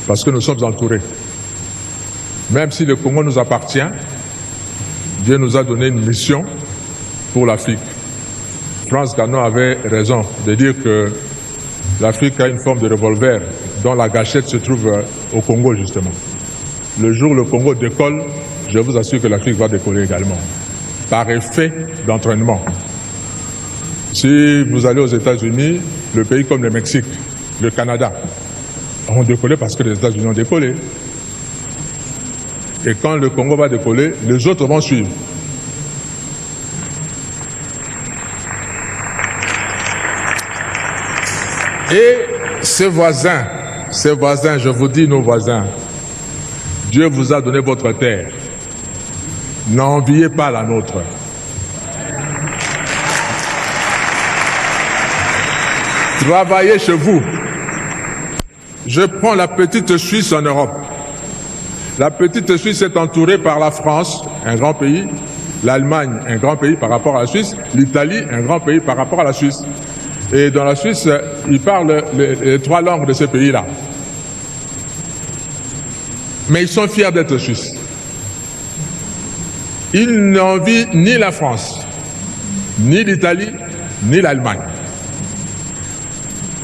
parce que nous sommes entourés. Même si le Congo nous appartient, Dieu nous a donné une mission pour l'Afrique. Frantz Fanon avait raison de dire que l'Afrique a une forme de revolver dont la gâchette se trouve au Congo, justement. Le jour où le Congo décolle, je vous assure que l'Afrique va décoller également, par effet d'entraînement. Si vous allez aux États-Unis, le pays comme le Mexique, le Canada, ont décollé parce que les États-Unis ont décollé. Et quand le Congo va décoller, les autres vont suivre. Et ces voisins, je vous dis nos voisins, Dieu vous a donné votre terre. N'enviez pas la nôtre. Travaillez chez vous. Je prends la petite Suisse en Europe. La petite Suisse est entourée par la France, un grand pays, l'Allemagne, un grand pays par rapport à la Suisse, l'Italie, un grand pays par rapport à la Suisse. Et dans la Suisse, ils parlent les 3 langues de ces pays-là. Mais ils sont fiers d'être suisses. Ils n'envient ni la France, ni l'Italie, ni l'Allemagne.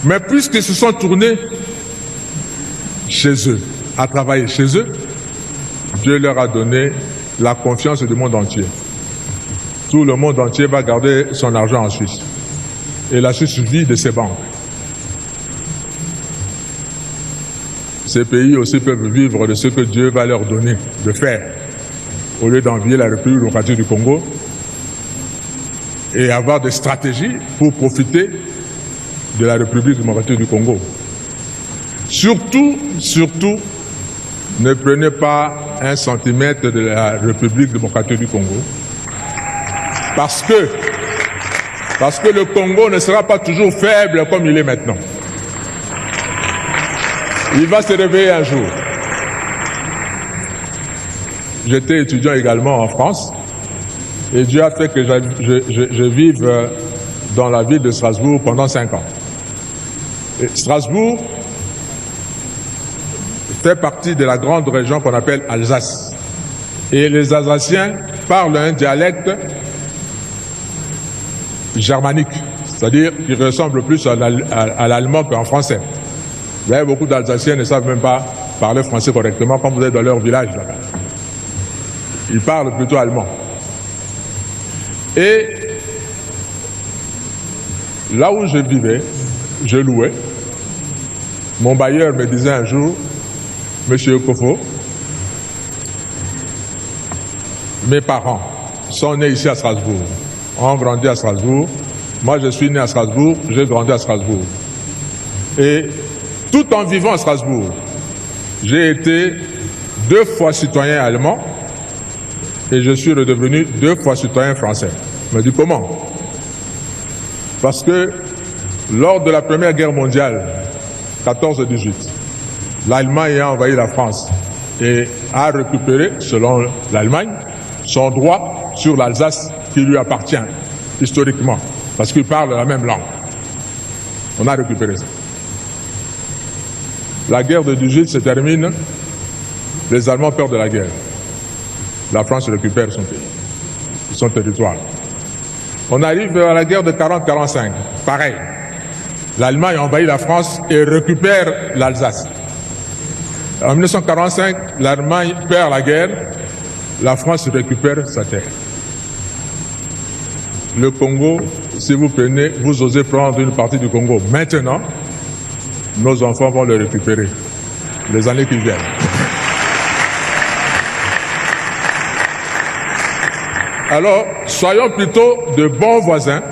Mais puisqu'ils se sont tournés chez eux, à travailler chez eux, Dieu leur a donné la confiance du monde entier. Tout le monde entier va garder son argent en Suisse. Et la Suisse vit de ses banques. Ces pays aussi peuvent vivre de ce que Dieu va leur donner de faire, au lieu d'envier la République démocratique du Congo et avoir des stratégies pour profiter de la République démocratique du Congo. Surtout, ne prenez pas 1 centimètre de la République démocratique du Congo, parce que le Congo ne sera pas toujours faible comme il est maintenant. Il va se réveiller un jour. J'étais étudiant également en France et Dieu a fait que je vive dans la ville de Strasbourg pendant 5 ans. Et Strasbourg fait partie de la grande région qu'on appelle Alsace. Et les Alsaciens parlent un dialecte germanique, c'est-à-dire qui ressemble plus à l'allemand qu'en français. Vous avez beaucoup d'Alsaciens qui ne savent même pas parler français correctement quand vous êtes dans leur village là-bas. Ils parlent plutôt allemand. Et là où je vivais, je louais. Mon bailleur me disait un jour, Monsieur Kofo, mes parents sont nés ici à Strasbourg, ont grandi à Strasbourg. Moi, je suis né à Strasbourg, j'ai grandi à Strasbourg. Et tout en vivant à Strasbourg, j'ai été 2 fois citoyen allemand et je suis redevenu 2 fois citoyen français. Je me dis comment? Parce que lors de la Première Guerre mondiale, 14-18, l'Allemagne a envahi la France et a récupéré, selon l'Allemagne, son droit sur l'Alsace qui lui appartient historiquement, parce qu'ils parlent la même langue. On a récupéré ça. La guerre de 18 se termine, les Allemands perdent de la guerre. La France récupère son pays, son territoire. On arrive à la guerre de 40-45, pareil. L'Allemagne envahit la France et récupère l'Alsace. En 1945, l'Allemagne perd la guerre, la France récupère sa terre. Le Congo, si vous prenez, vous osez prendre une partie du Congo maintenant, nos enfants vont le récupérer les années qui viennent. Alors, soyons plutôt de bons voisins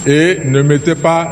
et ne mettez pas